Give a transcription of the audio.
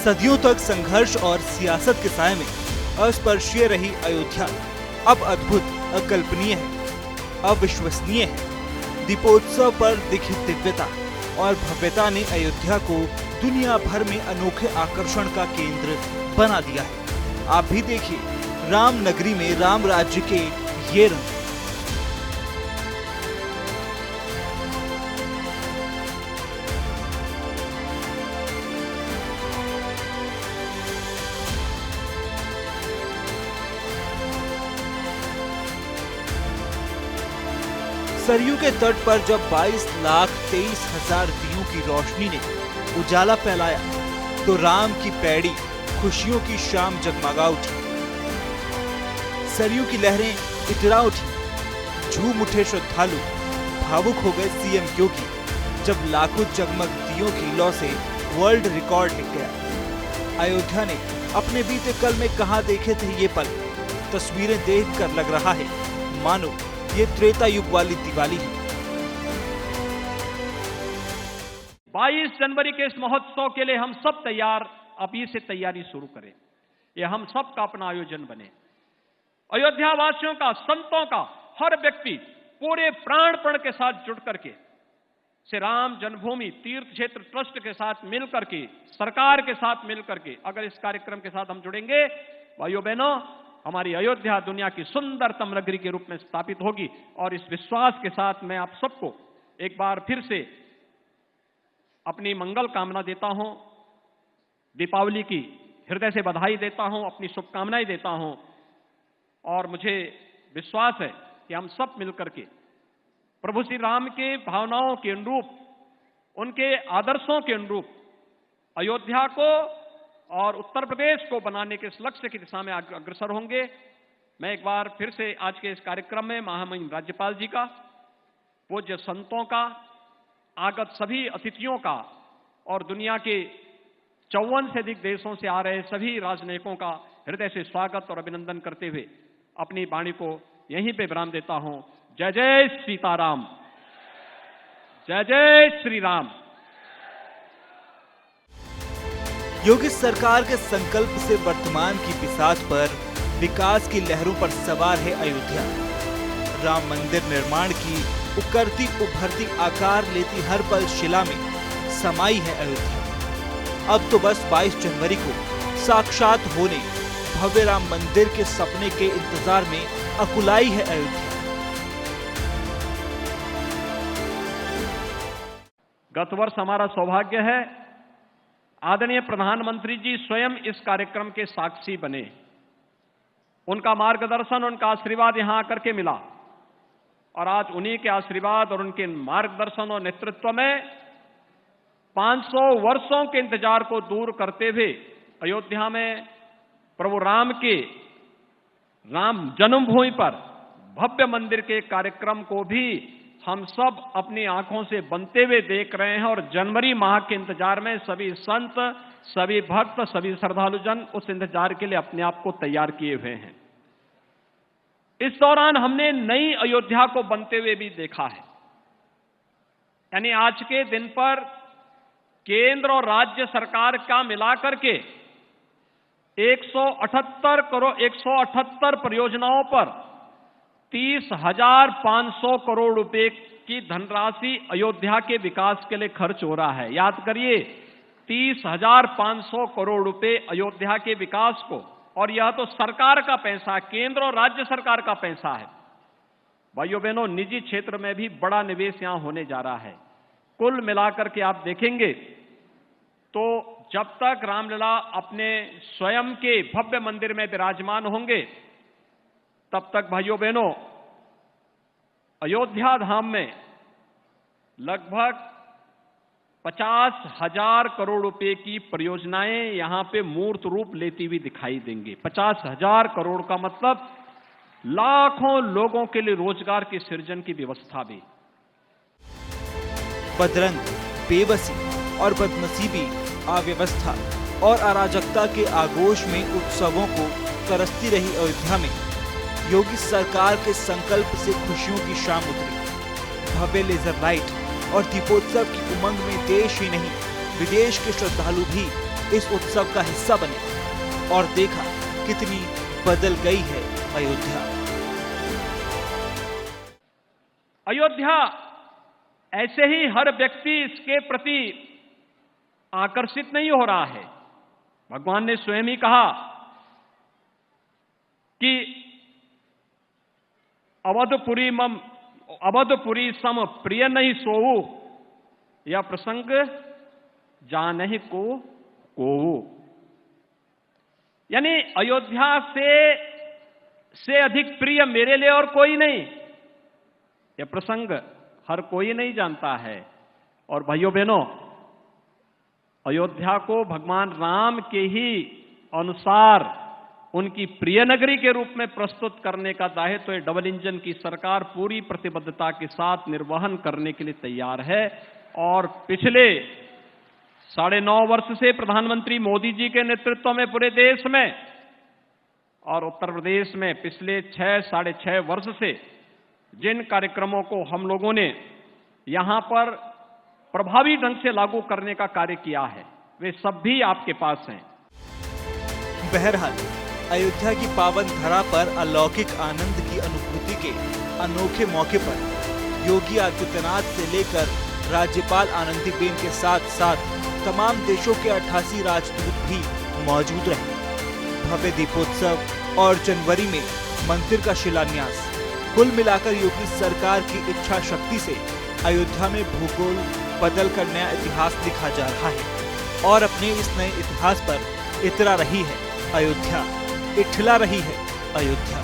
सदियों तक संघर्ष और सियासत के साए में अस्पर्शीय रही अयोध्या अब अद्भुत, अकल्पनीय है, अविश्वसनीय है। दीपोत्सव पर दिखी दिव्यता और भव्यता ने अयोध्या को दुनिया भर में अनोखे आकर्षण का केंद्र बना दिया है। आप भी देखिए राम नगरी में राम राज्य के ये रंग। सरयू के तट पर जब 22,23,000 दियों की रोशनी ने उजाला फैलाया तो राम की पैड़ी खुशियों की शाम जगमगा उठी। सरयू की लहरें इतरा उठी। झूम उठे श्रद्धालु, भावुक हो गए सीएम योगी जब लाखों जगमग दियों की लौ से वर्ल्ड रिकॉर्ड लिख गया। अयोध्या ने अपने बीते कल में कहां देखे थे ये पल। तस्वीरें देखकर लग रहा है मानो ये त्रेता युग वाली दिवाली है। 22 जनवरी के इस महोत्सव के लिए हम सब तैयार, अभी से तैयारी शुरू करें। ये हम सब का अपना आयोजन बने। अयोध्या वासियों का, संतों का, हर व्यक्ति पूरे प्राणपण के साथ जुड़ करके श्री राम जन्मभूमि तीर्थ क्षेत्र ट्रस्ट के साथ मिल करके, सरकार के साथ मिल करके अगर इस कार्यक्रम के साथ हम जुड़ेंगे, भाइयों बहनों, हमारी अयोध्या दुनिया की सुंदरतम नगरी के रूप में स्थापित होगी। और इस विश्वास के साथ मैं आप सबको एक बार फिर से अपनी मंगल कामना देता हूं, दीपावली की हृदय से बधाई देता हूं, अपनी शुभकामनाएं देता हूं। और मुझे विश्वास है कि हम सब मिलकर के प्रभु श्री राम के भावनाओं के अनुरूप, उनके आदर्शों के अनुरूप अयोध्या को और उत्तर प्रदेश को बनाने के इस लक्ष्य की दिशा में अग्रसर होंगे। मैं एक बार फिर से आज के इस कार्यक्रम में महामहिम राज्यपाल जी का, पूज्य संतों का, आगत सभी अतिथियों का और दुनिया के 54 से अधिक देशों से आ रहे सभी राजनयिकों का हृदय से स्वागत और अभिनंदन करते हुए अपनी वाणी को यहीं पे विराम देता हूं। जय जय सीताराम, जय जय श्री राम। योगी सरकार के संकल्प से वर्तमान की बिसात पर विकास की लहरों पर सवार है अयोध्या। राम मंदिर निर्माण की उकरती उभरती आकार लेती हर पल शिला में समाई है अयोध्या। अब तो बस 22 जनवरी को साक्षात होने भव्य राम मंदिर के सपने के इंतजार में अकुलाई है अयोध्या। गत वर्ष हमारा सौभाग्य है आदरणीय प्रधानमंत्री जी स्वयं इस कार्यक्रम के साक्षी बने। उनका मार्गदर्शन, उनका आशीर्वाद यहां आकर के मिला और आज उन्हीं के आशीर्वाद और उनके मार्गदर्शन और नेतृत्व में 500 वर्षों के इंतजार को दूर करते हुए अयोध्या में प्रभु राम के राम जन्मभूमि पर भव्य मंदिर के कार्यक्रम को भी हम सब अपनी आंखों से बनते हुए देख रहे हैं। और जनवरी माह के इंतजार में सभी संत, सभी भक्त, सभी श्रद्धालुजन उस इंतजार के लिए अपने आप को तैयार किए हुए हैं। इस दौरान हमने नई अयोध्या को बनते हुए भी देखा है। यानी आज के दिन पर केंद्र और राज्य सरकार का मिलाकर के 178 परियोजनाओं पर 30,500 करोड़ रुपए की धनराशि अयोध्या के विकास के लिए खर्च हो रहा है। याद करिए, 30,500 करोड़ रुपए अयोध्या के विकास को, और यह तो सरकार का पैसा, केंद्र और राज्य सरकार का पैसा है। भाइयों बहनों, निजी क्षेत्र में भी बड़ा निवेश यहां होने जा रहा है। कुल मिलाकर के आप देखेंगे तो जब तक रामलला अपने स्वयं के भव्य मंदिर में विराजमान होंगे, तब तक भाइयों बहनों अयोध्या धाम में लगभग 50,000 करोड़ रुपए की परियोजनाएं यहां पे मूर्त रूप लेती हुई दिखाई देंगी। 50,000 करोड़ का मतलब लाखों लोगों के लिए रोजगार के सृजन की व्यवस्था भी। बदरंग, बेबसी और बदनसीबी, अव्यवस्था और अराजकता के आगोश में उत्सवों को तरसती रही अयोध्या में योगी सरकार के संकल्प से खुशियों की शाम उतरी। भव्य लेजर लाइट और दीपोत्सव की उमंग में देश ही नहीं विदेश के श्रद्धालु भी इस उत्सव का हिस्सा बने और देखा कितनी बदल गई है अयोध्या। अयोध्या ऐसे ही हर व्यक्ति इसके प्रति आकर्षित नहीं हो रहा है। भगवान ने स्वयं ही कहा कि अवधपुरी सम प्रिय नहीं सोऊ, यह प्रसंग जानहि को। यानी अयोध्या से अधिक प्रिय मेरे लिए और कोई नहीं। यह प्रसंग हर कोई नहीं जानता है। और भाइयों बहनों, अयोध्या को भगवान राम के ही अनुसार उनकी प्रिय नगरी के रूप में प्रस्तुत करने का दायित्व डबल इंजन की सरकार पूरी प्रतिबद्धता के साथ निर्वहन करने के लिए तैयार है। और पिछले 9.5 वर्ष से प्रधानमंत्री मोदी जी के नेतृत्व में पूरे देश में और उत्तर प्रदेश में पिछले 6-6.5 वर्ष से जिन कार्यक्रमों को हम लोगों ने यहां पर प्रभावी ढंग से लागू करने का कार्य किया है, वे सब भी आपके पास हैं। बहरहाल अयोध्या की पावन धरा पर अलौकिक आनंद की अनुभूति के अनोखे मौके पर योगी आदित्यनाथ से लेकर राज्यपाल आनंदीबेन के साथ साथ तमाम देशों के 88 राजदूत भी मौजूद रहे। भव्य दीपोत्सव और जनवरी में मंदिर का शिलान्यास, कुल मिलाकर योगी सरकार की इच्छा शक्ति से अयोध्या में भूगोल बदल कर नया इतिहास लिखा जा रहा है और अपने इस नए इतिहास पर इतरा रही है अयोध्या, इठला रही है अयोध्या।